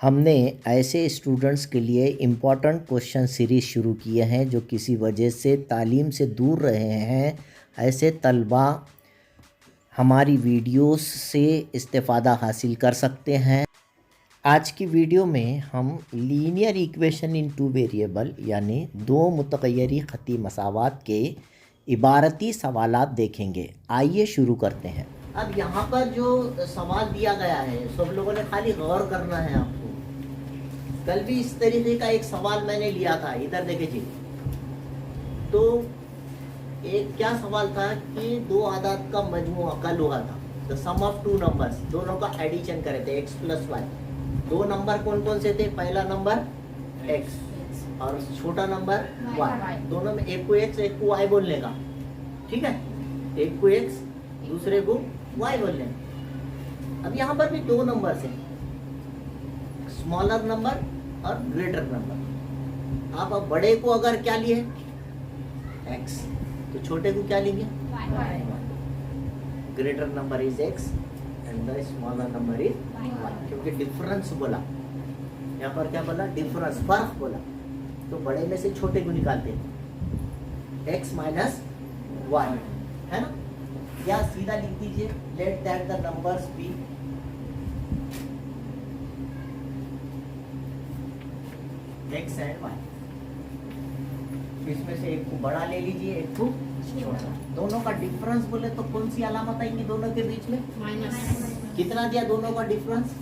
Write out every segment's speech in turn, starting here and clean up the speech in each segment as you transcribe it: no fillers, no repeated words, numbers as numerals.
हमने ऐसे स्टूडेंट्स के लिए इम्पॉर्टेंट क्वेश्चन सीरीज़ शुरू किए हैं जो किसी वजह से तालीम से दूर रहे हैं। ऐसे तलबा हमारी वीडियोस से इस्तेफ़ादा हासिल कर सकते हैं। आज की वीडियो में हम linear equation in two variable यानी दो मुतग़य्यरी ख़ती मसावात के इबारती सवालात देखेंगे। आइए शुरू करते हैं। अब यहाँ पर जो सवाल दिया गया है सब लोगों ने खाली गौर करना है आपको। कल भी इस तरीके का एक सवाल मैंने लिया था, इधर देखे जी। तो एक क्या सवाल था कि दो आदाद का मजमूआ कल हुआ था, the sum of two numbers, दोनों का एडिशन करे थे x प्लस वाई। दो नंबर कौन कौन से थे? पहला नंबर x और छोटा नंबर y। दोनों में एक को x एक को y बोलने का, ठीक है? एक को x दूसरे को y बोलने का। अब यहाँ पर भी दो नंबर हैं, स्मॉलर नंबर और ग्रेटर नंबर। आप अब बड़े को अगर क्या लिए x तो छोटे को क्या लेंगे y। Greater number is x and the smaller number is y, क्योंकि डिफरेंस बोला यहाँ पर, क्या बोला? डिफरेंस, फर्क बोला। तो बड़े में से छोटे को निकालते हैं x माइनस y, है ना? या सीधा लिख दीजिए let that the numbers be x and y। इसमें से एक को बड़ा ले लीजिए, एक को छोटा। दोनों का डिफरेंस बोले तो कौन सी अलामत आएंगी दोनों के बीच में? माइनस। कितना दिया दोनों का डिफरेंस?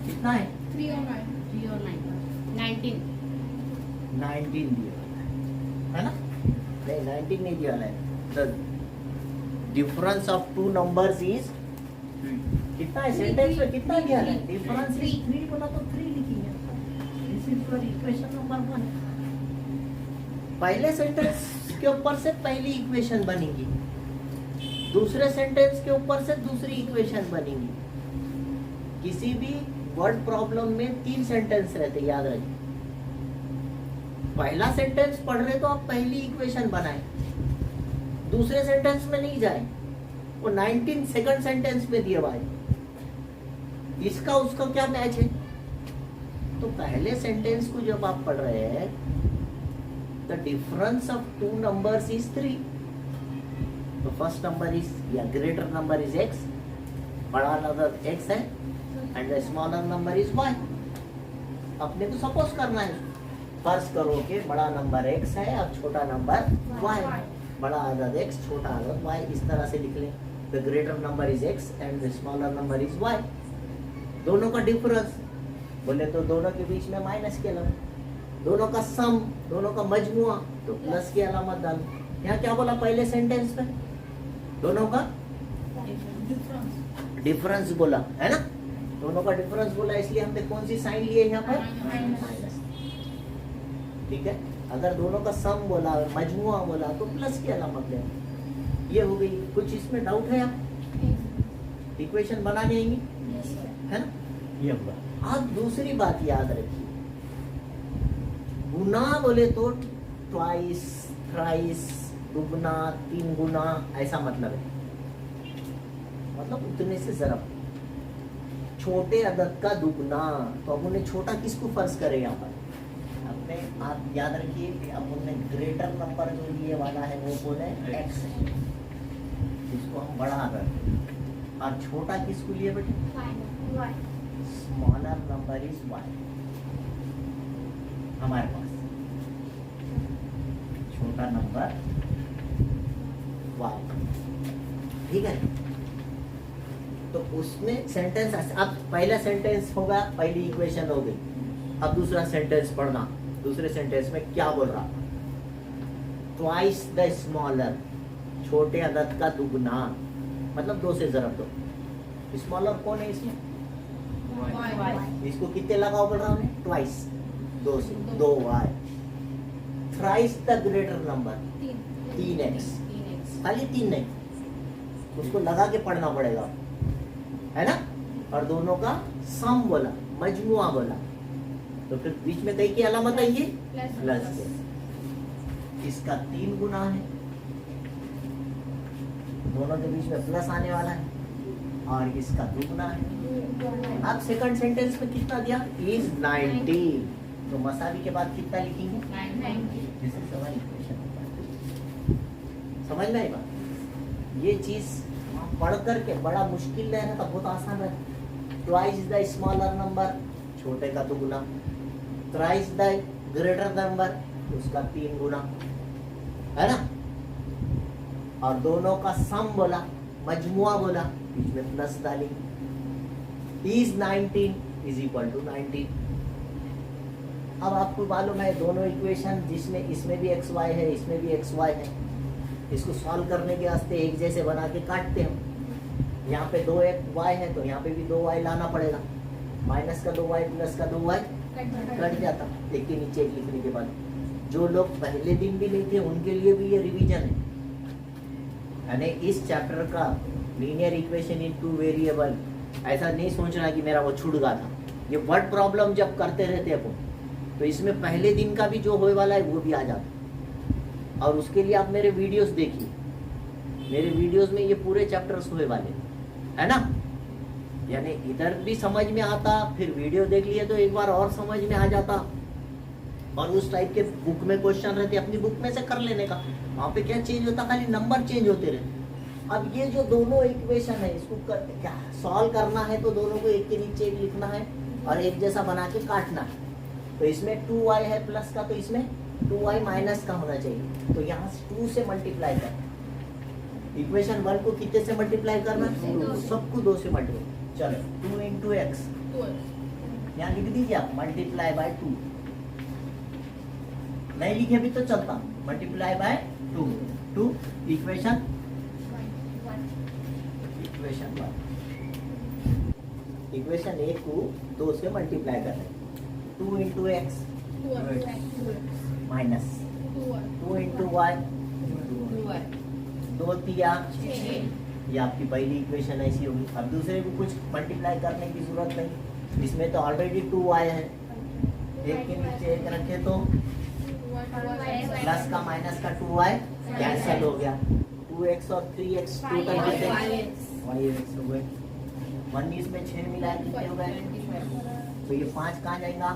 कितना है? 3 और 9 19 दिया है ना? नहीं, 19 नहीं दिया है। The difference of two numbers is कितना है? सेंटेंस में कितना दिया है? डिफरेंस इज 3 बोला तो 3 लिखेंगे। This is your equation number 1। पहले सेंटेंस के ऊपर से पहली इक्वेशन बनेगी, दूसरे सेंटेंस के ऊपर से दूसरी इक्वेशन बनेगी। किसी भी वर्ड प्रॉब्लम में 3 सेंटेंस रहते, याद रखिए। पहला सेंटेंस पढ़ रहे तो आप पहली इक्वेशन बनाए, दूसरे सेंटेंस में नहीं जाए। वो 19 सेकंड सेंटेंस में दिए भाई, इसका उसका क्या मैच है? तो पहले सेंटेंस को जब आप पढ़ रहे हैं, the difference of two numbers is 3। तो फर्स्ट नंबर इज या ग्रेटर नंबर इज x, बड़ा नंबर x है, and the smaller number is y। अपने को सपोज करना है, फर्ज करो कि बड़ा नंबर x है और छोटा नंबर y। बड़ा आदद x, छोटा आदद y, इस तरह से लिख लें। The greater number is x and the smaller number is y। दोनों का डिफरेंस बोले तो दोनों के बीच में माइनस की अलामत, दोनों का सम, दोनों का मजमुआ, तो प्लस की अलामत डाल। यहाँ क्या बोला पहले सेंटेंस में? दोनों का डिफरेंस बोला, है ना? दोनों का डिफरेंस बोला, इसलिए हमने कौन सी साइन लिए यहाँ पर? माइनस। ठीक है? अगर दोनों का सम बोला, मजमुआ बोला, तो प्लस की अलामत ले। ये हो गई। कुछ इसमें डाउट है आप? इक्वेशन बनानी आएंगी, है ना? ये हुआ। आप दूसरी बात याद रखिए, गुना बोले तो ट्वाइस, थ्राइस, दुगना, 3 गुना, ऐसा मतलब है। मतलब उतने से जरा छोटे अदद का दुगना। तो अब उन्हें छोटा किसको फर्ज करे यहाँ पर? अपने आप याद रखिए कि अब उन्हें ग्रेटर नंबर जो लिए वाला है वो बोले x है, जिसको हम बड़ा अदद, और छोटा किसको लिए बेटे? Smaller number is y। हमारे पास छोटा नंबर y, ठीक है? तो उसमें सेंटेंस, अब पहला सेंटेंस होगा, पहली इक्वेशन हो गई। अब दूसरा सेंटेंस पढ़ना। दूसरे सेंटेंस में क्या बोल रहा? ट्वाइस द स्मॉलर, छोटे अदद का दुगना, मतलब 2 से जरब दो। स्मॉलर कौन है इसमें? इसको कितने लगाओ बोल रहा हूँ? ट्वाइस, 2 से 2y। Thrice the greater number, 3x। खाली 3 नहीं, उसको लगा के पढ़ना पड़ेगा, है ना? और दोनों का सम बोला, मजमुआ बोला, तो फिर बीच में कई की अलामत आएंगी प्लस के। इसका 3 गुना है, दोनों के बीच में प्लस आने वाला है, और इसका दुगना है। अब सेकंड सेंटेंस में कितना दिया, इज 19, तो मसावी के बाद कितना लिखेंगे, 90। This is our equation number 2। समझ में आई बात। ये चीज पढ़ करके बड़ा मुश्किल रहे ना तो बहुत आसान है। ट्वाइस द स्मॉलर नंबर, छोटे का दुगुना, थ्राइस द ग्रेटर नंबर, उसका 3 गुना, है ना। और दोनों का सम बोला, मजमुआ बोला, बीच में प्लस डाली। Is 19 is equal to 19। अब आपको मालूम है दोनों इक्वेशन जिसमें इसमें भी एक्स वाई है, इसमें भी एक्स वाई है, इसको सॉल्व करने के वास्ते एक जैसे बना के काटते हैं। यहाँ पे 2 एक वाई है तो यहाँ पे भी 2 वाई लाना पड़ेगा। माइनस का 2 वाई प्लस का 2 वाई कट जाता एक के नीचे एक लिखने के बाद। जो लोग पहले दिन भी नहीं थे उनके लिए भी ये रिवीजन है। यानी इस चैप्टर का लीनियर इक्वेशन इन 2 वेरिएबल, ऐसा नहीं सोचना कि मेरा वो छूट गया था। ये वर्ड प्रॉब्लम जब करते रहते अपन तो इसमें पहले दिन का भी जो होने वाला है वो भी आ जाता। और उसके लिए आप मेरे वीडियोस देखिए, मेरे वीडियोस में ये पूरे चैप्टर्स होने वाले है ना। यानी इधर भी समझ में आता, फिर वीडियो देख लिए तो एक बार और समझ में आ जाता। और उस टाइप के बुक में क्वेश्चन रहते अपनी बुक में से कर लेने का। वहाँ पे क्या चेंज होता, खाली नंबर चेंज होते रहते। अब ये जो दोनों इक्वेशन है इसको क्या सॉल्व करना है तो दोनों को एक के नीचे एक लिखना है और एक जैसा बना के काटना है। तो इसमें 2y है प्लस का, तो इसमें 2y माइनस का होना चाहिए। तो यहाँ से 2 से मल्टीप्लाई करना। इक्वेशन 1 को कितने से मल्टीप्लाई करना, सबको 2 से मल्टीप्लाई। चलो 2 इंटू एक्स यहाँ लिख दीजिए आप, मल्टीप्लाई बाय 2। नहीं लिखे भी तो चलता, मल्टीप्लाई बाय 2 इक्वेशन 1। इक्वेशन 1 को 2 से मल्टीप्लाई करना है। 2 into x minus 2 into y, 2 तिया, ये आपकी पहली इक्वेशन ऐसी होगी। अब दूसरे को कुछ मल्टीप्लाई करने की जरूरत नहीं, इसमें तो ऑलरेडी 2y है, एक के नीचे एक रखे तो प्लस का माइनस का 2y कैंसिल हो गया। 2x और 3x टोटल कितने, y हो गए। 19 में 6 मिलाए कितने हो गए, तो ये 5 कहाँ जाएगा,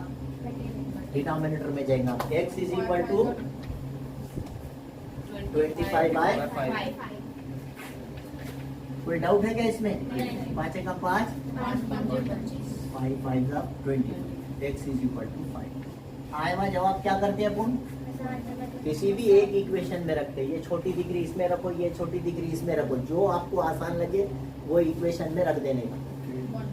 डिनोमिनेटर में जाएगा। x is equal to 25 by 5। कोई डाउट है क्या इसमें? 5 का 5, 5 5 का 20, x इज इक्वल टू 5। आए हुआ जवाब क्या करते हैं अपन, किसी भी एक इक्वेशन में रखते हैं। ये छोटी डिग्री इसमें रखो, ये छोटी डिग्री इसमें रखो, जो आपको आसान लगे वो इक्वेशन में रख देने का।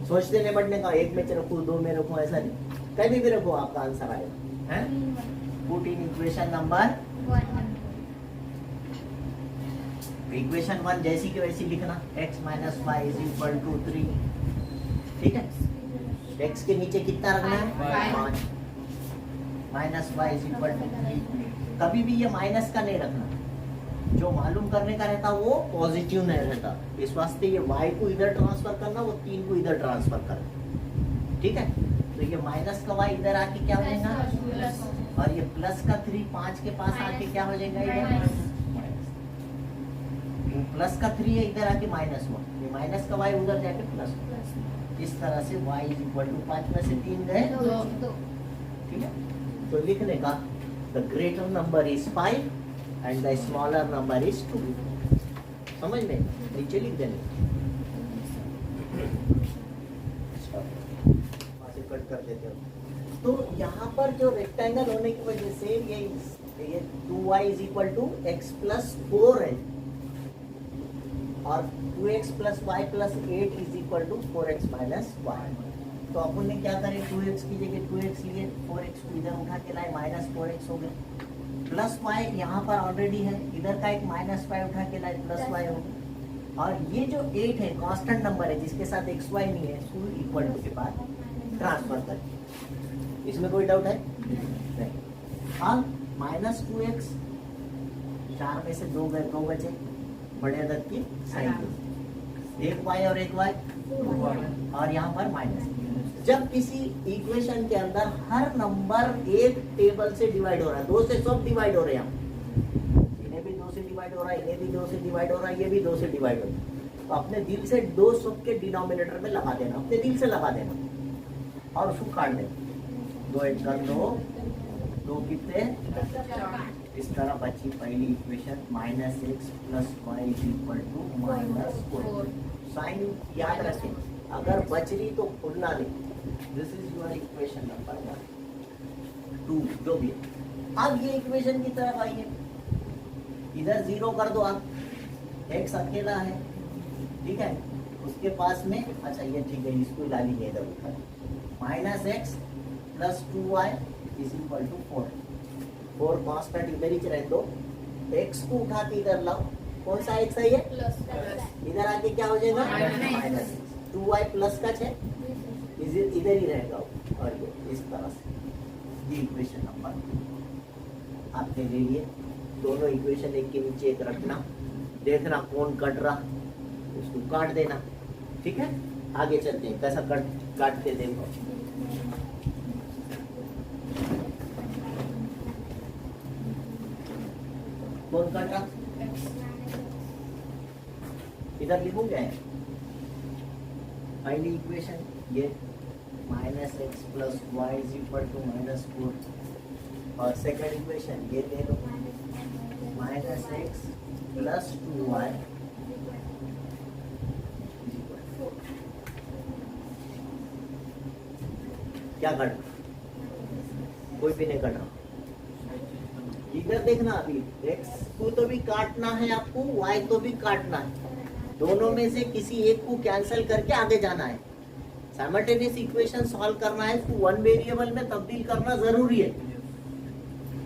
सोचते नहीं बढ़ने का, एक में रखो 2 में रखो, ऐसा नहीं, कहीं भी रखो आपका आंसर आएगा। हैं? Put in equation number 1। Equation 1 जैसी की वैसी लिखना, x minus y is equal to 3। ठीक है, x के नीचे कितना रखना है, 5 minus y is equal to 3। कभी भी ये माइनस का नहीं रखना, जो मालूम करने का रहता वो पॉजिटिव नहीं रहता। इस वास्ते ये y को इधर ट्रांसफर करना, वो 3 को इधर ट्रांसफर करना। ठीक है, तो ये माइनस का y इधर आके क्या हो जाएगा, और ये प्लस का 3 5 के पास आके क्या हो जाएगा, इधर प्लस का 3 है इधर आके माइनस हुआ, ये माइनस का y उधर जाके प्लस हुआ। इस तरह से y इज इक्वल टू 5 में से 3 गए 2। ठीक है, तो लिखने का the greater number is 5 and the smaller number is 2। समझ में, नीचे लिख देने, कट कर देते हो। तो यहाँ पर जो रेक्टेंगल होने की वजह से ये 2y is equal to x plus 4 है, और 2x plus y plus 8 is equal to 4x minus y. तो अपन ने क्या करे, 2x की जगह 2x लिए, 4x को इधर उठा के लाए, माइनस 4x हो गए। प्लस वाई यहाँ पर ऑलरेडी है, इधर का एक माइनस वाई उठा के लाए, प्लस वाई हो गया। और ये जो 8 है कांस्टेंट नंबर है जिसके साथ एक्स वाई नहीं है, इसको इक्वल टू के बाद ट्रांसफर कर। इसमें कोई डाउट है नहीं। अब माइनस 2x, 4 में से 2 गए, 2 बचे, बड़े अदद की साइन, एक वाई और एक वाई, और यहाँ पर माइनस। जब किसी इक्वेशन के अंदर हर नंबर एक टेबल से डिवाइड हो रहा है, 2 से सब डिवाइड हो रहे हैं, इन्हें भी 2 से डिवाइड हो रहा है, इन्हें भी 2 से डिवाइड हो रहा है, ये भी 2 से डिवाइड हो रहा है, तो अपने दिल से 2 सबके डिनोमिनेटर में लगा देना, अपने दिल से लगा देना और उसको काट देना। 2 एक कर दो, 2 कितने, इस तरह बची पहली इक्वेशन -x + y = -4। साइन याद रखें, अगर बच रही तो भूलना नहीं। This is your equation number 1 2 जो भी है। अब ये इक्वेशन की तरफ आइए, इधर 0 कर दो आप, x अकेला है, ठीक है, उसके पास में, अच्छा ये ठीक है, इसको डालिए इधर ऊपर, -x + 2y = 4। 4 कांस्टेंट इधर ही रह दो, x को उठा के इधर लाओ, कौन सा x है ये, इधर आके क्या हो जाएगा, माइनस। 2y प्लस का है, इधर ही रहेगा, और ये इस तरह से ये इक्वेशन नंबर आपने ले लिए। दोनों इक्वेशन एक के नीचे एक रखना, देखना कौन कट रहा, उसको काट देना, ठीक है। आगे चलते हैं, कैसा काटते देखो। कौन काट रहा, इधर लिखूं क्या है, पहली इक्वेशन ये -x + y = -4, और सेकंड इक्वेशन ये ले लो, -x + 2y = 4। क्या कट, कोई भी नहीं कट रहा, इधर देखना, अभी x को तो भी काटना है आपको, y को भी काटना है, दोनों में से किसी एक को कैंसिल करके आगे जाना है। साइमल्टेनियस इक्वेशन सॉल्व करना है, इसको 1 वेरिएबल में तब्दील करना जरूरी है।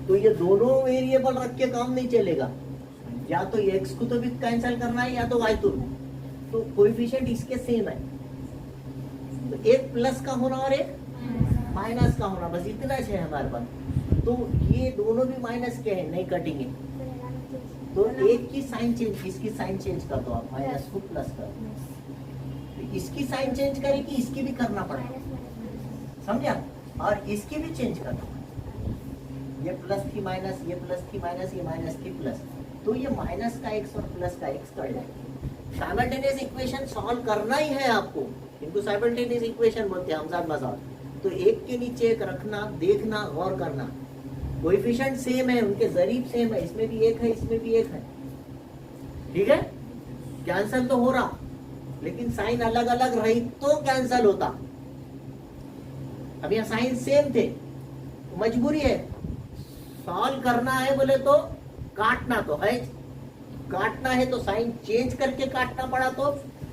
तो ये दोनों वेरिएबल रख के काम नहीं चलेगा, या तो x को तो भी कैंसिल करना है या तो y को भी, तो कोएफिशिएंट इसके सेम है, तो एक प्लस का होना और एक माइनस का होना, बस इतना है हमारे पास। तो ये दोनों भी माइनस के हैं, नहीं कटेंगे, तो एक की साइन चेंज, इसकी साइन चेंज कर दो आप, माइनस को प्लस कर दो, इसकी साइन चेंज करेगी, इसकी भी करना पड़ेगा, समझा, और इसकी भी चेंज करना, ये प्लस थी माइनस, ये प्लस थी माइनस, ये माइनस थी प्लस, तो ये माइनस का x और प्लस का x कट जाएगा। साइमल्टेनियस इक्वेशन सॉल्व करना ही है आपको, इनको साइमल्टेनियस इक्वेशन बोलते हैं हम साथ मसाल। तो एक के नीचे एक रखना, देखना, गौर करना, कोएफिशिएंट सेम है, उनके जरीब सेम है, इसमें भी एक है, इसमें भी एक है, ठीक है, कैंसल तो हो रहा, लेकिन साइन अलग अलग रही तो कैंसल होता। अब यहाँ साइन सेम थे, मजबूरी है, सॉल्व करना है बोले तो काटना तो है, काटना है तो साइन चेंज करके काटना पड़ा, तो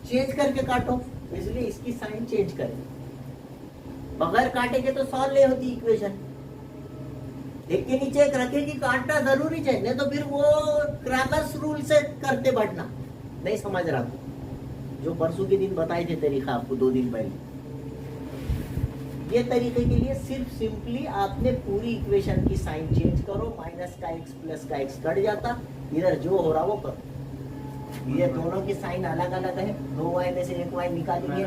चेंज करके काटो, इसलिए इसकी साइन चेंज करें, बगैर काटेंगे तो सॉल्व नहीं होती इक्वेशन। एक के नीचे एक रखेगी, काटना जरूरी है, नहीं तो फिर वो क्रैमर्स रूल से करते बढ़ना, नहीं समझ रहा, जो परसों के दिन बताए थे तरीका आपको 2 दिन पहले, ये तरीके के लिए सिर्फ सिंपली आपने पूरी इक्वेशन की साइन चेंज करो, माइनस का x प्लस का x कट जाता, इधर जो हो रहा वो करो। ये दोनों की साइन अलग अलग है, 2y में से 1y निकालिए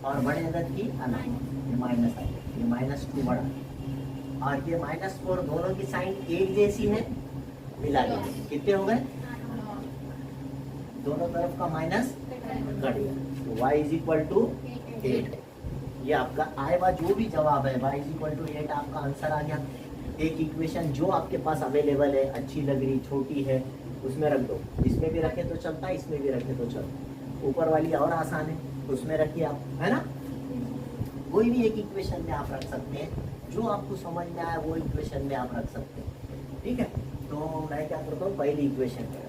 और बड़े अदद की अलग, ये माइनस आई, ये -2 बड़ा, और ये -4, दोनों की साइन एक जैसी है, मिला लीजिए, कितने हो गए, दोनों तरफ का माइनस कट गया, तो y = 8। ये आपका आएगा जो भी जवाब है, y = 8 आपका आंसर आ गया। एक इक्वेशन जो आपके पास अवेलेबल है, अच्छी लग रही, छोटी है, उसमें रख दो, इसमें भी रखे तो चलता, इसमें भी रखे तो चलता, ऊपर वाली और आसान है, उसमें रखिए आप, है ना। कोई भी एक इक्वेशन में आप रख सकते हैं, जो आपको समझ में आया वो इक्वेशन में आप रख सकते हैं, ठीक है। तो मैं क्या करता हूँ, पहली इक्वेशन में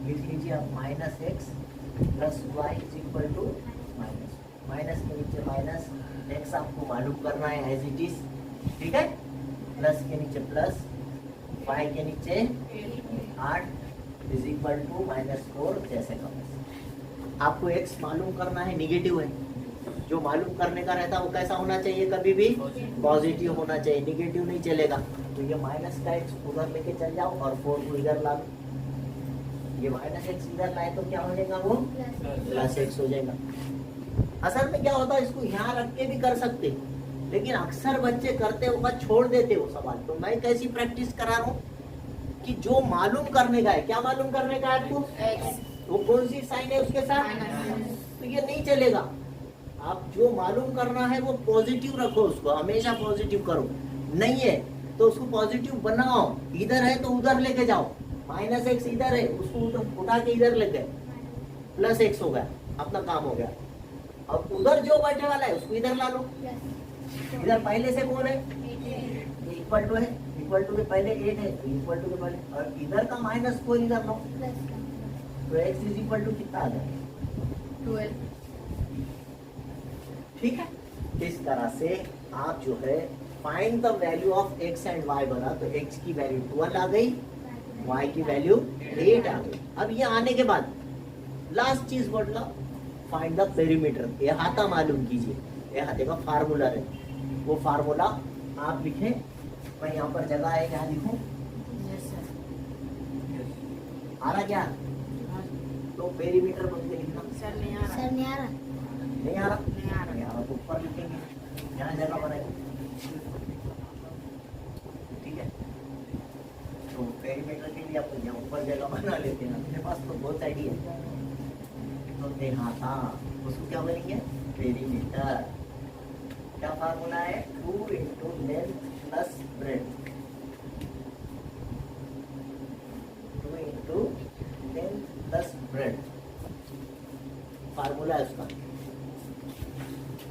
लिख लीजिए आप, -x + y = माइनस के नीचे माइनस, x आपको मालूम करना है एज इट इज, ठीक है, प्लस के नीचे प्लस, y के नीचे 8 = -4, जैसे का आपको x मालूम करना है, निगेटिव है, जो मालूम करने का रहता है वो कैसा होना चाहिए, कभी भी पॉजिटिव होना चाहिए, निगेटिव नहीं चलेगा। तो ये माइनस का x उधर लेके चल जाओ और 4 को इधर ला लो, ये -x इधर लाए तो क्या हो जाएगा, वो +x हो जाएगा। असल में क्या होता है, इसको यहाँ रख के भी कर सकते, लेकिन अक्सर बच्चे करते वक्त छोड़ देते वो सवाल, तो मैं कैसी प्रैक्टिस करा रहा हूँ, कि जो मालूम करने का है, क्या मालूम करने का है आपको, एक्स वो कौन सी साइन है उसके साथ, माइनस तो ये नहीं चलेगा। आप जो मालूम करना है वो पॉजिटिव रखो, उसको हमेशा पॉजिटिव करो। नहीं है तो उसको पॉजिटिव बनाओ, इधर है तो उधर लेके जाओ, माइनस एक्स इधर है उसको उठा के इधर ले गए, प्लस एक्स हो गया, अपना काम हो गया। अब उधर जो बैठने वाला है उसको इधर ला लो, इधर पहले से कौन है, इक्वल टू है, इक्वल टू के पहले 8 है, इक्वल टू के पहले, और इधर का माइनस को इधर लो, तो x इज इक्वल टू कितना आ जाएगा, 12 ठीक है। इस तरह से आप जो है find the value of x and y बना, तो x की वैल्यू 12 आ गई, y की वैल्यू 8 आ गई। अब ये आने के बाद लास्ट चीज बोला, फाइंड द पेरीमीटर, ये हाथा मालूम कीजिए, ये हाथे का फार्मूला है, वो फार्मूला आप लिखें, मैं यहाँ पर जगह है, क्या लिखूं, यस सर आ रहा क्या, तो पेरीमीटर बोल के लिखना, सर नहीं आ रहा नहीं आ रहा, नहीं आ रहा नहीं आ रहा तो ऊपर लिखेंगे, यहाँ जगह बनाएंगे, ठीक है। तो पेरीमीटर के लिए आप यहाँ ऊपर जगह बना लेते हैं, अपने पास तो बहुत आइडिया है, तो देहाता उसको क्या बनेंगे, पेरीमीटर, क्या फार्मूला है, 2 into length plus breadth, 2 into length plus breadth, formula है उसका,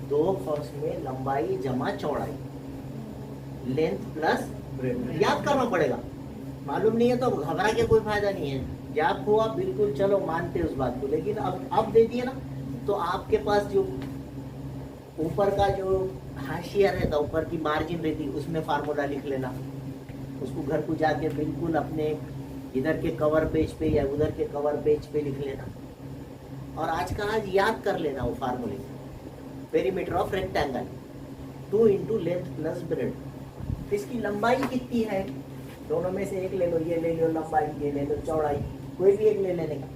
दो फर्श में लंबाई जमा चौड़ाई, लेंथ प्लस ब्रेड्थ, याद करना पड़ेगा, मालूम नहीं है तो घबरा के कोई फायदा नहीं है, याद हुआ बिल्कुल चलो मानते उस बात को, लेकिन अब दे दिए ना, तो आपके पास जो ऊपर का जो हाशिया रहता, ऊपर की मार्जिन रहती, उसमें फार्मूला लिख लेना, उसको घर को जाके बिल्कुल अपने इधर के कवर पेज पे या उधर के कवर पेज पे लिख लेना, और आज का आज याद कर लेना वो फार्मूले, perimeter of rectangle 2 into length plus breadth, इसकी लंबाई कितनी है, दोनों में से एक ले लो, ये ले लो लंबाई, ये ले लो चौड़ाई, कोई भी एक ले लेने का,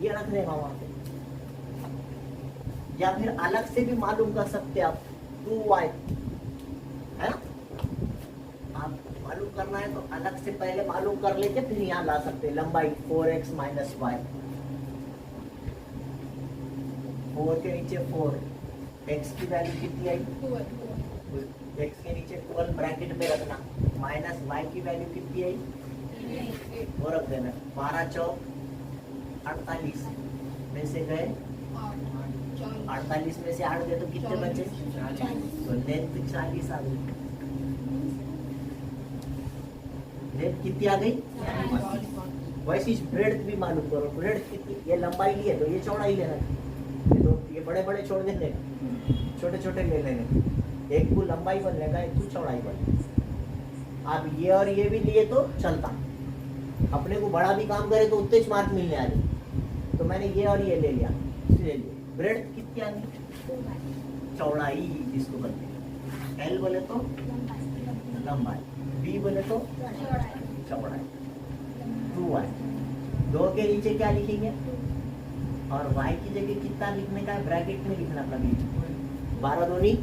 ये रख देगा वहां पे, या फिर अलग से भी मालूम कर सकते आप, 2y है ना, आप मालूम करना है तो अलग से पहले मालूम कर लेके फिर यहाँ ला सकते हैं, लंबाई 4x माइनस वाई, 4 के नीचे 4, x की वैल्यू कितनी आई, 12 x के नीचे 12 ब्रैकेट में रखना, माइनस y की वैल्यू कितनी आई, वो रख देना, 12 चौक 48 में से गए, 48 में से 8 गए तो कितने बचे, तो लेंथ 40 आ गई, लेंथ कितनी आ गई, वैसी ब्रेड्थ भी मालूम करो, ब्रेड्थ कितनी, ये लंबाई ली है तो ये चौड़ाई लेना, ये बड़े बड़े छोड़ देने, छोटे छोटे ले लेने, एक को लंबाई बनने का, एक को चौड़ाई बनने, आप ये और ये भी लिए तो चलता, अपने को बड़ा भी काम करे तो उतने मार्क मिलने आ रहे, तो मैंने ये और ये ले लिया, ले लिए, ब्रेड्थ कितनी आ गई, चौड़ाई जिसको बोलते हैं, एल बोले तो लंबाई, बी बोले तो चौड़ाई, 2y, 2 के नीचे क्या लिखेंगे, और y की जगह कितना लिखने का है, ब्रैकेट में लिखना कभी, 12 दूनी,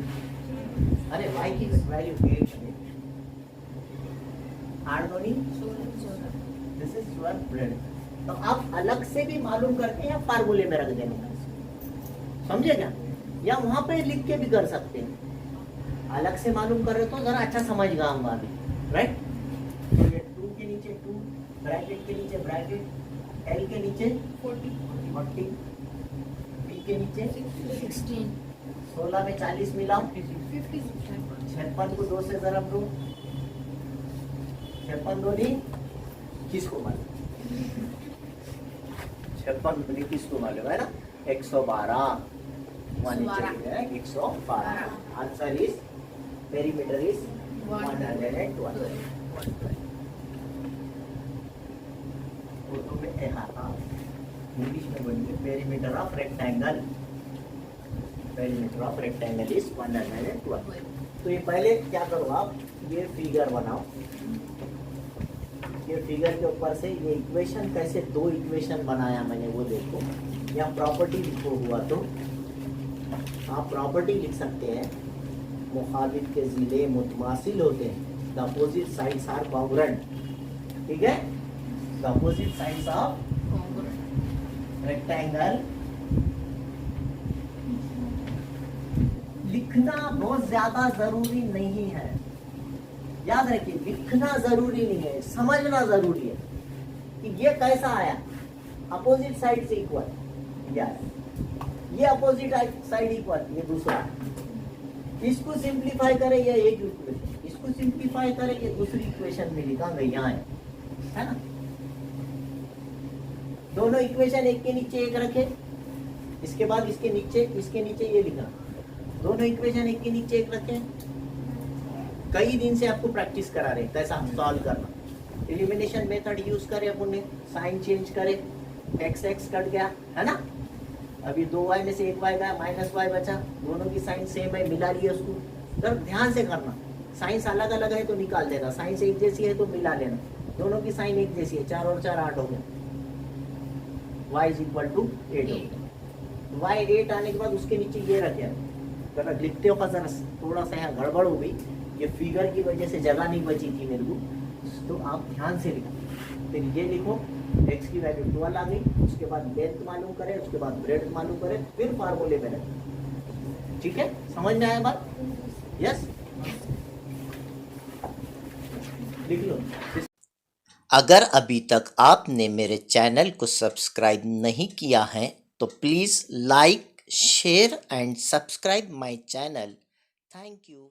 अरे y की वैल्यू 8 है, 8 दूनी, दिस इज योर ब्रेड्थ, तो आप अलग से भी मालूम करके या फार्मूले में रख देने का, समझे क्या, या वहां पे लिख के भी कर सकते हैं, अलग से मालूम कर रहे तो जरा अच्छा समझ गया होगा अभी, राइट, तो ये 2 के नीचे 2, ब्रैकेट के नीचे ब्रैकेट, एल के नीचे 40, बी के नीचे 16 16 में 40 मिलाओ, 56 को 2 से जरब दो, 56 दूनी किसको मालूम, 56 दूनी किसको मालूम है ना, 112, 112, answer is perimeter is 112, Urdu में अहाता, इंग्लिश में बोलिए perimeter of rectangle, perimeter of rectangle is 112। तो ये पहले क्या करो आप, ये फिगर बनाओ, ये फिगर के ऊपर से ये इक्वेशन, कैसे 2 इक्वेशन बनाया मैंने वो देखो, या प्रॉपर्टी लिखो हुआ तो आप प्रॉपर्टी लिख सकते हैं, मुखालिफ के ज़िले मुतमासिल होते हैं, the opposite sides are congruent, ठीक है, the opposite sides of rectangle. लिखना बहुत ज्यादा जरूरी नहीं है, याद रखिए लिखना जरूरी नहीं है, समझना जरूरी है कि ये कैसा आया, अपोजिट साइड से इक्वल, ये अपोजिट साइड इक्वल, ये दूसरा, इसको सिंप्लीफाई करें ये एक इक्वेशन, इसको सिंप्लीफाई करें ये दूसरी इक्वेशन में लिखा गई यहाँ है ना। दोनों इक्वेशन एक के नीचे एक रखे, इसके बाद इसके नीचे ये लिखा, दोनों इक्वेशन एक के नीचे एक रखे। कई दिन से आपको प्रैक्टिस करा रहे कैसा सॉल्व करना, एलिमिनेशन मेथड यूज करे, अपन ने साइन चेंज करे, एक्स एक्स कट गया है ना, अभी 2y में से 1y गया, -y बचा, दोनों की साइन सेम है, मिला लिए उसको। तो ध्यान से करना, साइंस अलग अलग है तो निकाल देना, साइंस एक जैसी है तो मिला लेना, दोनों की साइन एक जैसी है, 4 और 4 8 हो गया, y इज इक्वल टू 8 हो गया। y 8 आने के बाद उसके नीचे ये रखे, जरा लिखते हो जरा थोड़ा सा यहाँ गड़बड़ हो गई, ये फिगर की वजह से जगह नहीं बची थी मेरे को, तो आप ध्यान से लिखो। फिर ये लिखो x की वैल्यू 12 आ गई, उसके बाद लेंथ मालूम करें, उसके बाद ब्रेड्थ मालूम करें, फिर फार्मूले में रखें। ठीक है, समझ में आया बात? यस, लिख लो। अगर अभी तक आपने मेरे चैनल को सब्सक्राइब नहीं किया है तो please like, share and subscribe my channel. Thank you.